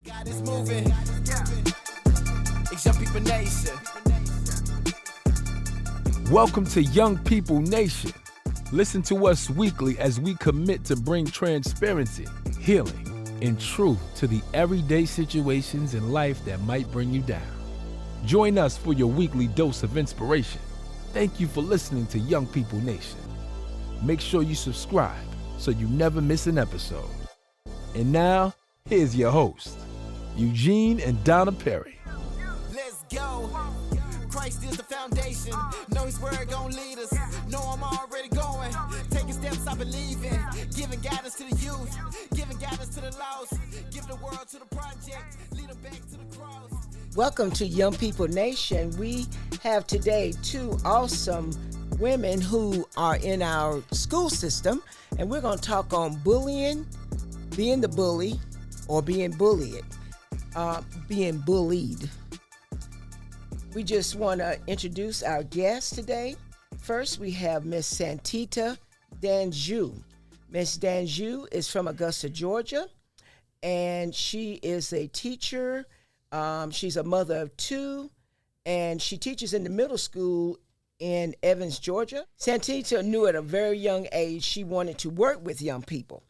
God is moving. It's Young People Nation. Welcome to Young People Nation. Listen to us weekly as we commit to bring transparency, healing, and truth to the everyday situations in life that might bring you down. Join us for your weekly dose of inspiration. Thank you for listening to Young People Nation. Make sure you subscribe so you never miss an episode. And now, here's your host, Eugene and Donna Perry. Let's go. Christ is the foundation. Know his word gon' lead us. Know I'm already going. Taking steps I believe in. Giving guidance to the youth. Giving guidance to the lost. Give the world to the project. Lead them back to the cross. Welcome to Young People Nation. We have today two awesome women who are in our school system, and we're going to talk on bullying, being the bully, or being bullied, being bullied. We just want to introduce our guests today. First, we have Miss Santita Danjou. Miss Danjou is from Augusta, Georgia, and she is a teacher. She's a mother of two, and she teaches in the middle school in Evans, Georgia. Santita knew at a very young age she wanted to work with young people.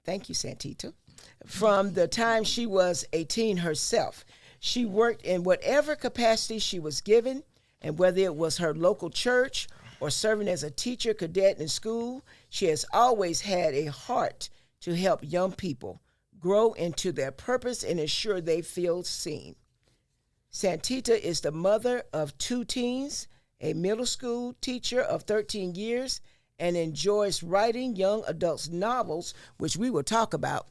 Thank you, Santita. From the time she was a teen herself, she worked in whatever capacity she was given, and whether it was her local church or serving as a teacher cadet in school, she has always had a heart to help young people grow into their purpose and ensure they feel seen. Santita is the mother of two teens, a middle school teacher of 13 years, and enjoys writing young adults novels, which we will talk about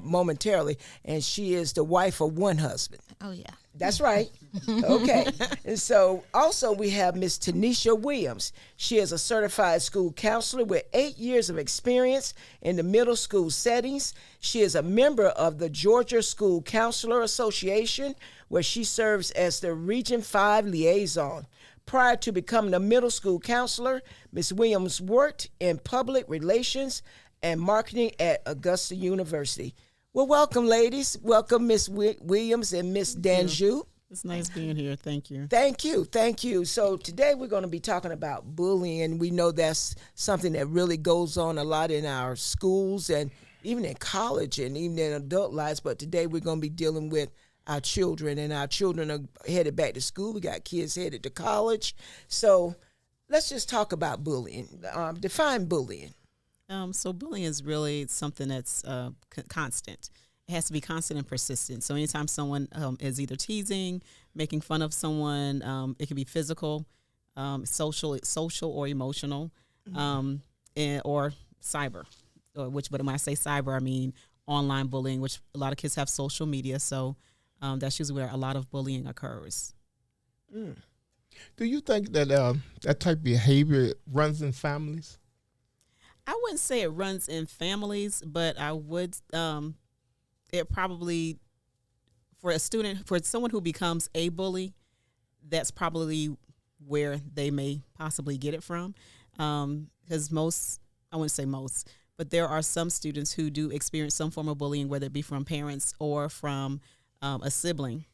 momentarily. And she is the wife of one husband. Oh, yeah. That's right. Okay. And so also we have Miss Tanisha Williams. She is a certified school counselor with 8 years of experience in the middle school settings. She is a member of the Georgia School Counselor Association, where she serves as the Region 5 liaison. Prior to becoming a middle school counselor, Ms. Williams worked in public relations and marketing at Augusta University. Well, welcome, ladies. Welcome, Ms. Williams and Ms. Danjou. It's nice being here. Thank you. Thank you. Thank you. So today we're going to be talking about bullying. We know that's something that really goes on a lot in our schools and even in college and even in adult lives. But today we're going to be dealing with our children, and our children are headed back to school. We got kids headed to college. So let's just talk about bullying. Define bullying. So bullying is really something that's constant. It has to be constant and persistent. So anytime someone is either teasing, making fun of someone, it can be physical, social or emotional, or cyber. But when I say cyber, I mean online bullying, which a lot of kids have social media. So that's usually where a lot of bullying occurs. Mm. Do you think that that type of behavior runs in families? I wouldn't say it runs in families, but I would. It probably, for someone who becomes a bully, that's probably where they may possibly get it from. Because I wouldn't say most, but there are some students who do experience some form of bullying, whether it be from parents or from a sibling,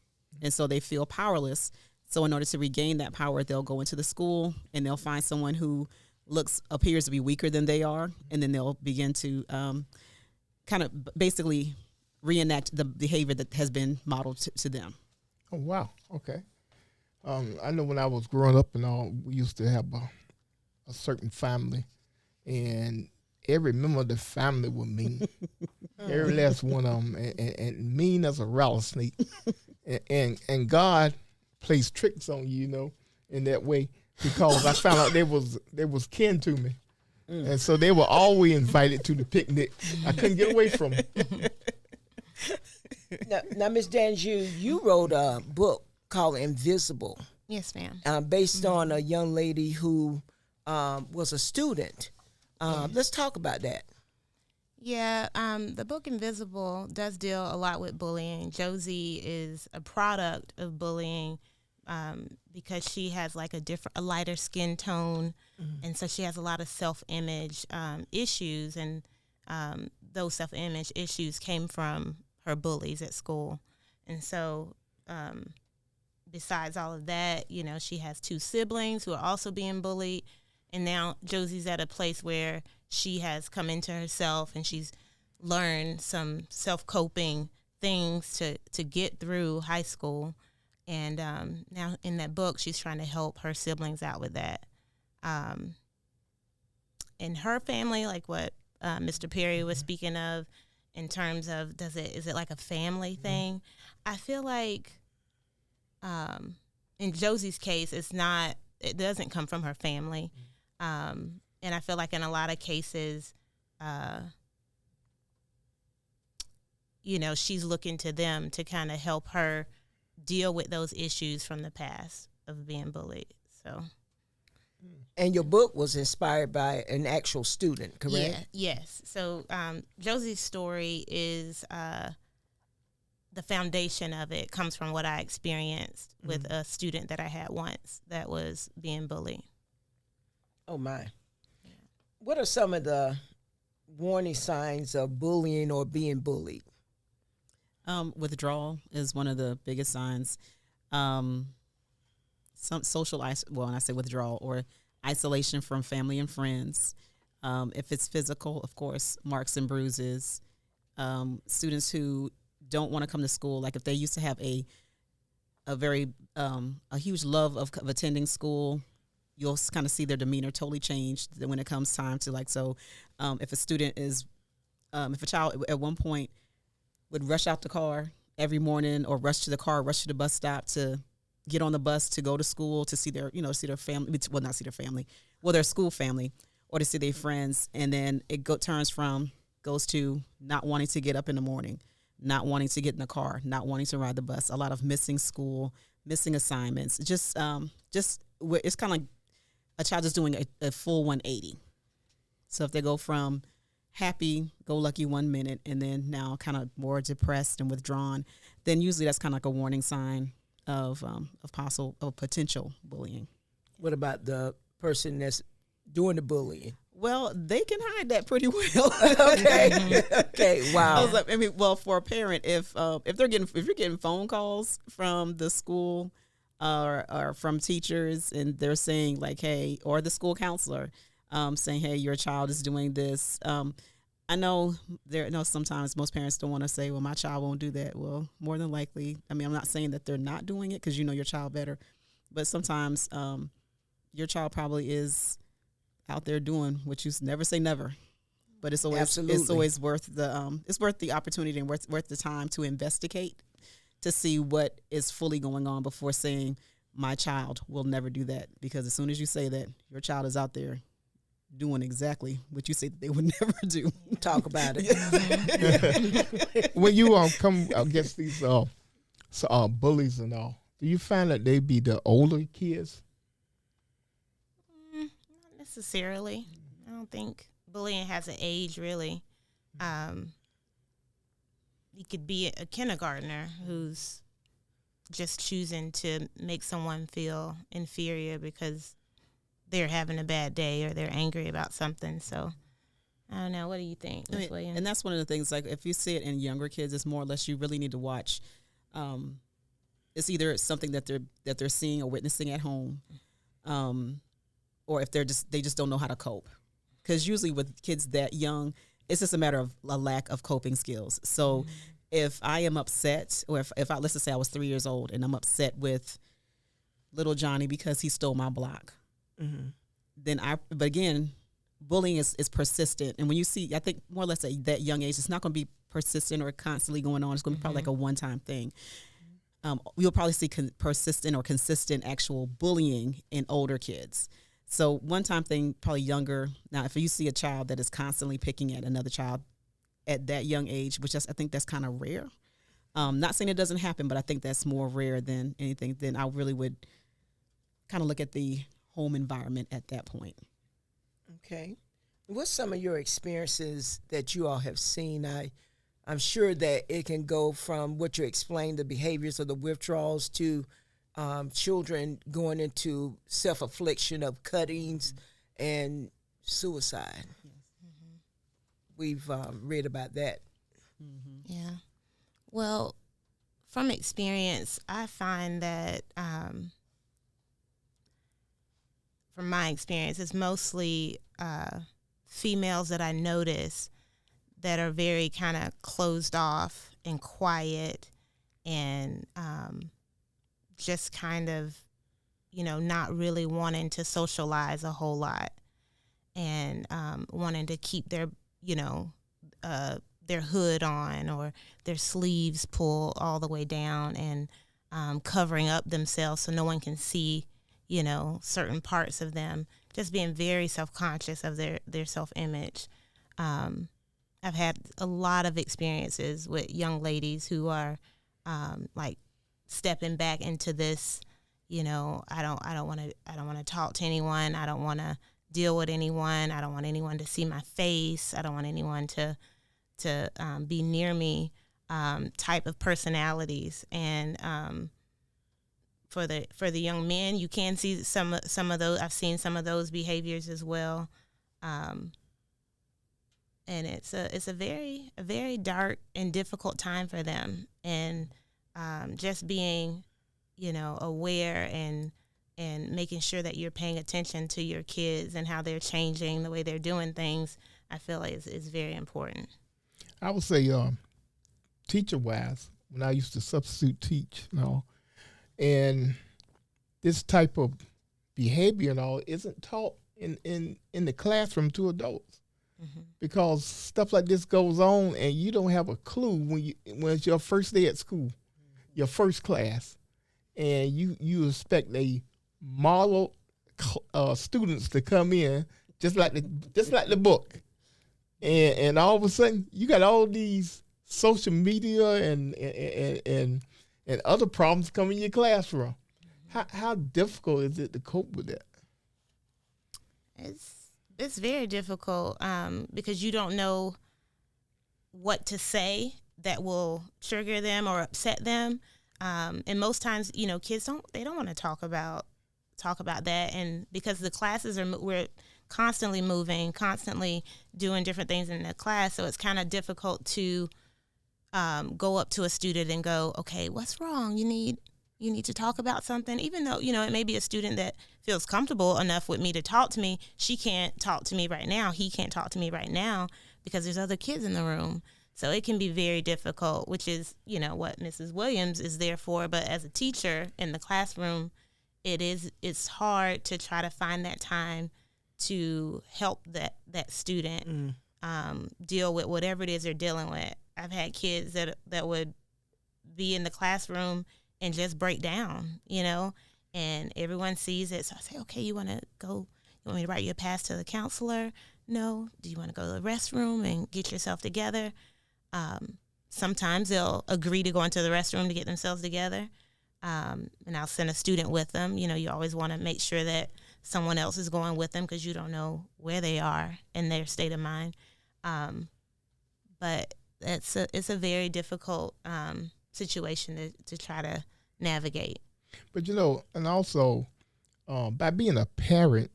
and so they feel powerless. So in order to regain that power, they'll go into the school and they'll find someone who appears to be weaker than they are, and then they'll begin to kind of basically reenact the behavior that has been modeled to them. Oh, wow. Okay. I know when I was growing up and all, we used to have a certain family, and every member of the family was mean. Every last one of them, and mean as a rattlesnake. and God plays tricks on you, in that way, because I found out they was kin to me. And so they were always invited to the picnic. I couldn't get away from them. Now, Ms. Danjou, you wrote a book called Invisible. Yes, ma'am. Based on a young lady who was a student. Let's talk about that. Yeah, the book Invisible does deal a lot with bullying. Josie is a product of bullying because she has like a lighter skin tone, and so she has a lot of self-image issues, and those self-image issues came from her bullies at school. And so besides all of that, you know, she has 2 siblings who are also being bullied. And now Josie's at a place where she has come into herself and she's learned some self-coping things to get through high school. And now in that book, she's trying to help her siblings out with that. In her family, like what Mr. Perry was speaking of, in terms of is it like a family thing? I feel like in Josie's case, it doesn't come from her family. And I feel like in a lot of cases, you know, she's looking to them to kind of help her deal with those issues from the past of being bullied. So, and your book was inspired by an actual student, correct? yeah, yes. So Josie's story is the foundation of it comes from what I experienced with a student that I had once that was being bullied. Oh my! Yeah. What are some of the warning signs of bullying or being bullied? Withdrawal is one of the biggest signs. Some social, when I say withdrawal, or isolation from family and friends. If it's physical, of course, marks and bruises. Students who don't want to come to school, like if they used to have a huge love of attending school, you'll kind of see their demeanor totally change when it comes time to if a student is, if a child at one point would rush out the car every morning or rush to the bus stop to get on the bus to go to school to see their family, well, not see their family, well, their school family, or to see their friends. And then it goes to not wanting to get up in the morning, not wanting to get in the car, not wanting to ride the bus, a lot of missing school, missing assignments. It's kind of like a child is doing a full 180. So if they go from happy-go-lucky 1 minute and then now kind of more depressed and withdrawn, then usually that's kind of like a warning sign of potential bullying. What about the person that's doing the bullying? Well, they can hide that pretty well. Okay. Okay. Wow. For a parent, if you're getting phone calls from the school or from teachers and they're saying like, hey, or the school counselor saying, hey, your child is doing this. I know sometimes most parents don't want to say, well, my child won't do that. Well, more than likely, I'm not saying that they're not doing it because you know your child better, but sometimes your child probably is out there doing what you never say never, but it's always worth the opportunity and worth the time to investigate to see what is fully going on before saying my child will never do that, because as soon as you say that, your child is out there doing exactly what you say that they would never do. Talk about it. When you come against these bullies and all, do you find that they be the older kids? Not necessarily. I don't think bullying has an age, really. You could be a kindergartner who's just choosing to make someone feel inferior because they're having a bad day or they're angry about something. So I don't know. What do you think, Ms. Williams? And that's one of the things, like if you see it in younger kids, it's more or less you really need to watch. It's either something that they're seeing or witnessing at home, or if they just don't know how to cope. Because usually with kids that young, it's just a matter of a lack of coping skills. So if I am upset, or if let's just say I was 3 years old and I'm upset with little Johnny because he stole my block, but again, bullying is persistent. And when you see, I think more or less at that young age, it's not going to be persistent or constantly going on. It's going to be probably like a one-time thing. You'll probably see persistent or consistent actual bullying in older kids. So one-time thing, probably younger. Now, if you see a child that is constantly picking at another child at that young age, I think that's kind of rare. Not saying it doesn't happen, but I think that's more rare than anything. Then I really would kind of look at the home environment at that point. Okay. What's some of your experiences that you all have seen? I'm sure that it can go from what you explained, the behaviors of the withdrawals, to children going into self-affliction of cuttings and suicide. We've read about that. Yeah. Well, from experience, I find that from my experience, it's mostly females that I notice that are very kind of closed off and quiet and just kind of, not really wanting to socialize a whole lot and wanting to keep their hood on or their sleeves pulled all the way down and covering up themselves so no one can see, certain parts of them, just being very self-conscious of their self-image. I've had a lot of experiences with young ladies who are like stepping back into this, I don't want to talk to anyone. I don't want to deal with anyone. I don't want anyone to see my face. I don't want anyone to be near me, type of personalities. And for the young men, you can see some of those. I've seen some of those behaviors as well. And it's a very dark and difficult time for them. And just being, aware and making sure that you're paying attention to your kids and how they're changing, the way they're doing things, I feel like is very important. I would say, teacher-wise, when I used to substitute teach, and this type of behavior and all isn't taught in the classroom to adults. Mm-hmm. Because stuff like this goes on and you don't have a clue when it's your first day at school, your first class, and you expect a model students to come in just like the book, and all of a sudden you got all these social media and other problems coming in your classroom. How difficult is it to cope with that? It's very difficult because you don't know what to say that will trigger them or upset them. And most times, kids don't want to talk about that. And because the classes we're constantly moving, constantly doing different things in the class. So it's kind of difficult to go up to a student and go, okay, what's wrong? You need to talk about something, even though, it may be a student that feels comfortable enough with me to talk to me. She can't talk to me right now. He can't talk to me right now because there's other kids in the room. So it can be very difficult, which is, what Mrs. Williams is there for. But as a teacher in the classroom, it's hard to try to find that time to help that student deal with whatever it is they're dealing with. I've had kids that would be in the classroom and just break down, and everyone sees it. So I say, okay, you want me to write you a pass to the counselor? No. Do you want to go to the restroom and get yourself together? Sometimes they'll agree to go into the restroom to get themselves together. And I'll send a student with them. You always want to make sure that someone else is going with them because you don't know where they are in their state of mind. But it's a very difficult situation to try to navigate. But and also by being a parent,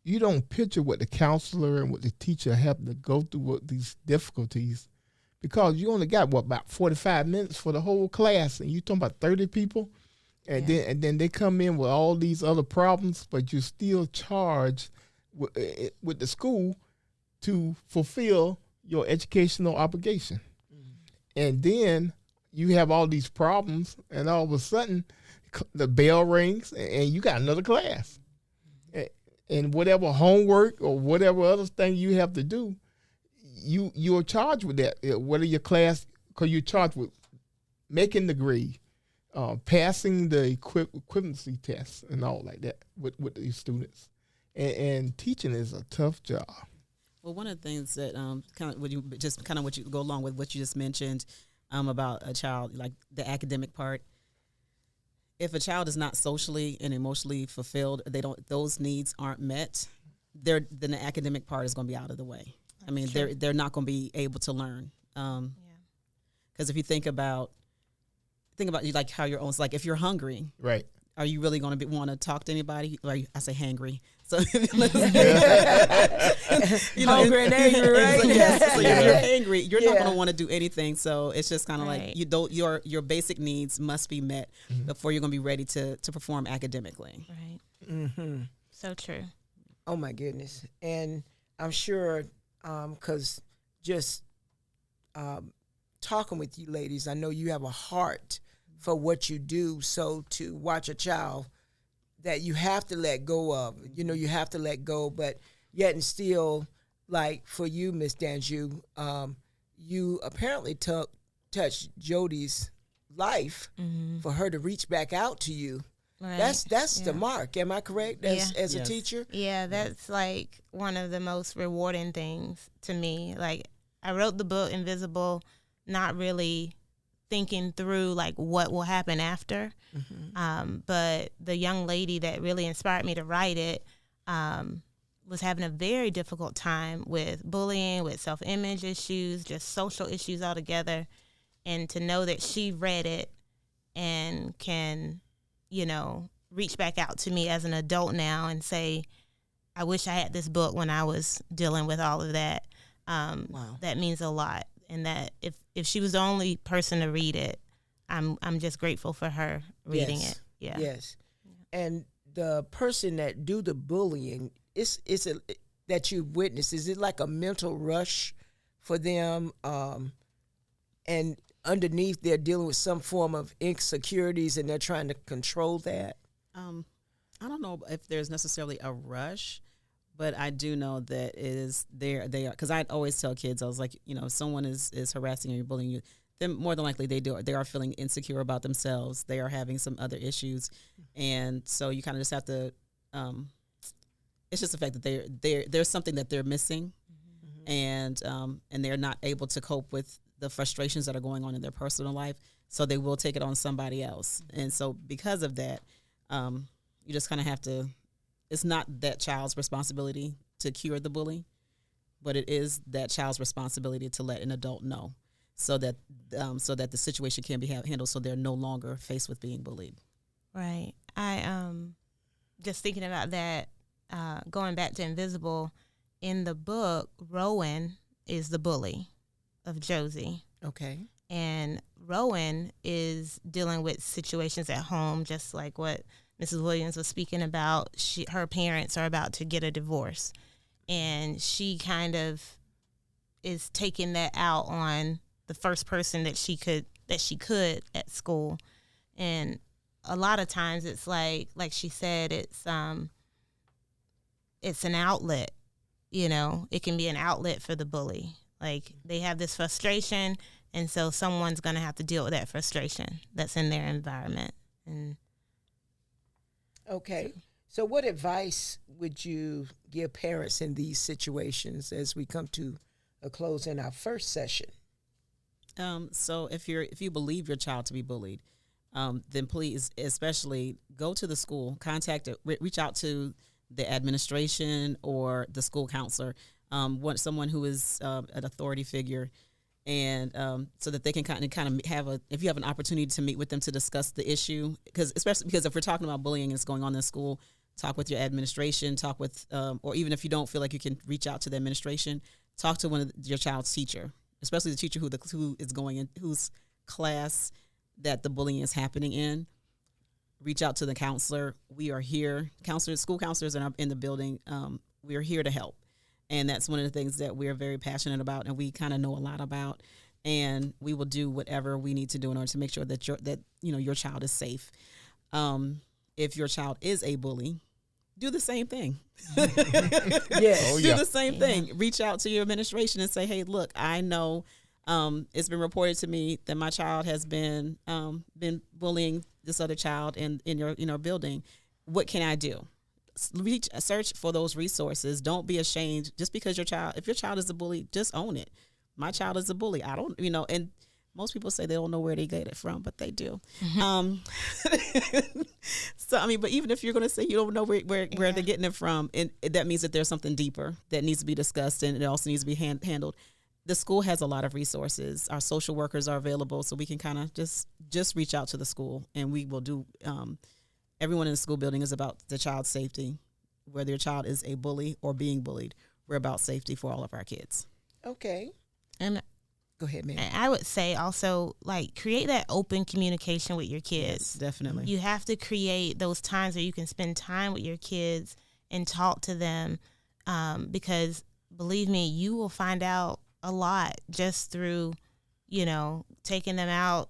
you don't picture what the counselor and what the teacher have to go through with these difficulties, because you only got about 45 minutes for the whole class, and you talking about 30 people, and then they come in with all these other problems, but you're still charged with the school to fulfill your educational obligation. And then you have all these problems, and all of a sudden the bell rings and you got another class. And whatever homework or whatever other thing you have to do, you're charged with that. Whether your class, because you're charged with making the grade, passing the equivalency tests and all like that with these students. And teaching is a tough job. Well, one of the things that what you go along with what you just mentioned about a child, like the academic part. If a child is not socially and emotionally fulfilled, those needs aren't met, then the academic part is going to be out of the way. I mean, they're not going to be able to learn. Because if you think about you like how your own, like if you're hungry, right? are you really going to want to talk to anybody? Or I say hangry. So, hungry and angry, right? So, yes, so you're angry. You're not Yeah. going to want to do anything. So it's just kind of Right. like your basic needs must be met before you're going to be ready to perform academically. Right. Mm-hmm. So true. Oh my goodness. And I'm sure, because just talking with you ladies, I know you have a heart for what you do. So to watch a child that you have to let go of, you have to let go, but yet and still, like for you, Miss Danjou, you apparently touched Jody's life for her to reach back out to you. Right. That's the mark. Am I correct? As a Yes. teacher? Yeah, that's like one of the most rewarding things to me. Like, I wrote the book Invisible, not really thinking through like what will happen after. But the young lady that really inspired me to write it was having a very difficult time with bullying, with self-image issues, just social issues altogether. And to know that she read it and can, reach back out to me as an adult now and say, I wish I had this book when I was dealing with all of that. Wow. That means a lot. And that if she was the only person to read it, I'm just grateful for her reading Yes. it. Yeah. Yes. And the person that do the bullying, that you've witnessed, is it like a mental rush for them? And underneath they're dealing with some form of insecurities and they're trying to control that? I don't know if there's necessarily a rush, but I do know that it is they are, because I always tell kids, I was like, if someone is harassing you or bullying you, then more than likely they are feeling insecure about themselves. They are having some other issues. And so you kind of just have to, it's just the fact that there's something that they're missing, and they're not able to cope with the frustrations that are going on in their personal life. So they will take it on somebody else. And so because of that, you just kind of have to, it's not that child's responsibility to cure the bully, but it is that child's responsibility to let an adult know so that the situation can be handled so they're no longer faced with being bullied. Right. I just thinking about that, going back to Invisible, in the book, Rowan is the bully of Josie. Okay. And Rowan is dealing with situations at home, just like what Mrs. Williams was speaking about. Her parents are about to get a divorce, and she kind of is taking that out on the first person that she could at school. And a lot of times it's like she said, it's an outlet. It can be an outlet for the bully. Like, they have this frustration, and so someone's going to have to deal with that frustration that's in their environment. And Okay. So what advice would you give parents in these situations as we come to a close in our first session? So if you believe your child to be bullied, then please, especially go to the school, reach out to the administration or the school counselor, someone who is an authority figure, and so that they can kind of if you have an opportunity to meet with them to discuss the issue, especially because if we're talking about bullying that's going on in school, talk with your administration, talk with, or even if you don't feel like you can reach out to the administration, talk to one of your child's teacher, especially the teacher who is going in, whose class that the bullying is happening in. Reach out to the counselor. We are here. School counselors are in the building. We are here to help. And that's one of the things that we're very passionate about and we kind of know a lot about. And we will do whatever we need to do in order to make sure that your child is safe. If your child is a bully, do the same thing. Yes. Do the same thing. Reach out to your administration and say, hey, look, I know it's been reported to me that my child has been bullying this other child in your building. What can I do? Search for those resources. Don't be ashamed just because if your child is a bully, just own it. My child is a bully. I don't, and most people say they don't know where they get it from, but they do. So, but even if you're going to say you don't know where they're getting it from, that means that there's something deeper that needs to be discussed and it also needs to be handled. The school has a lot of resources. Our social workers are available, so we can kind of just reach out to the school and we will do everyone in the school building is about the child's safety. Whether your child is a bully or being bullied, we're about safety for all of our kids. Okay. And Go ahead, man. I would say also, like, create that open communication with your kids. Yes, definitely. You have to create those times where you can spend time with your kids and talk to them, because believe me, you will find out a lot just through, taking them out,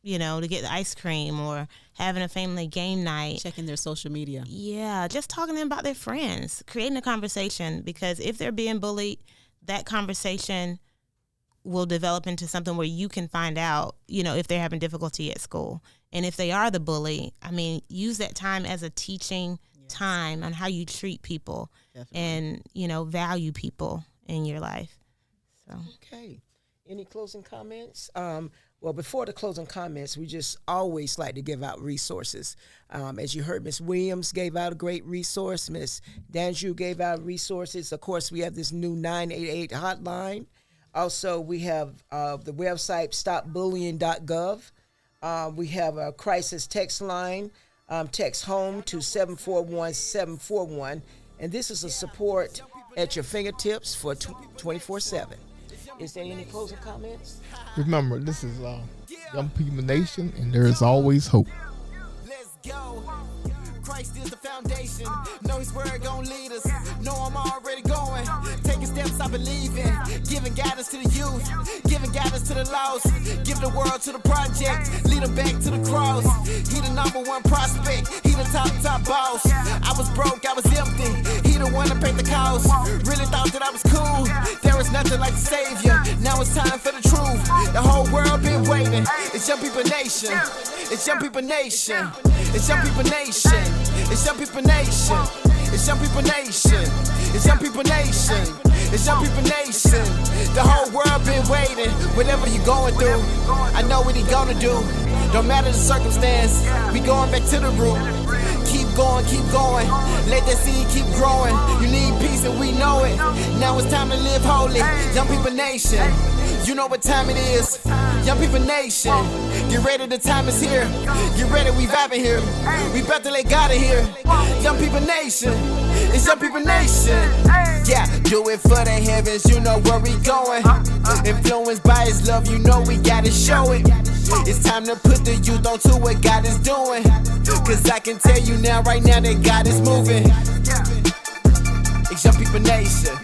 to get the ice cream or having a family game night. Checking their social media. Yeah, just talking to them about their friends, creating a conversation, because if they're being bullied, that conversation will develop into something where you can find out, if they're having difficulty at school. And if they are the bully, use that time as a teaching time on how you treat people. Definitely. And, value people in your life. So. Okay. Any closing comments? Well, before the closing comments, we just always like to give out resources. As you heard, Ms. Williams gave out a great resource. Ms. Danjou gave out resources. Of course, we have this new 988 hotline. Also, we have the website stopbullying.gov. We have a crisis text line. Text home to 741-741. And this is a support at your fingertips for 24/7. Is there any closing comments? Remember, this is Young People Nation, and there is always hope. Let's go. Christ is the foundation. Know his word gon' lead us. Know I'm already going. Taking steps I believe in. Giving guidance to the youth. Giving guidance to the lost. Give the world to the project. Lead them back to the cross. He the number one prospect. He the top boss. I was broke, I was empty. He the one that paid the cost. Really thought that I was cool. There was nothing like the Savior. Now it's time for the truth. The whole world been waiting. It's Young People Nation. It's Young People Nation. It's Young People Nation. It's Young People Nation. It's Young People Nation. It's Young People Nation. It's Young People Nation. The whole world been waiting. Whatever you going through, I know what he gonna do. Don't matter the circumstance, we going back to the root. Keep going, keep going. Let that seed keep growing. You need peace and we know it. Now it's time to live holy. Young People Nation. You know what time it is. Young People Nation. Get ready, the time is here. Get ready, we vibing here. We about to let God in here. Young People Nation. It's Young People Nation. Yeah, do it for the heavens, you know where we going. Influenced by his love, you know we gotta show it. It's time to put the youth onto what God is doing. Cause I can tell you now, right now, that God is moving. It's Young People Nation.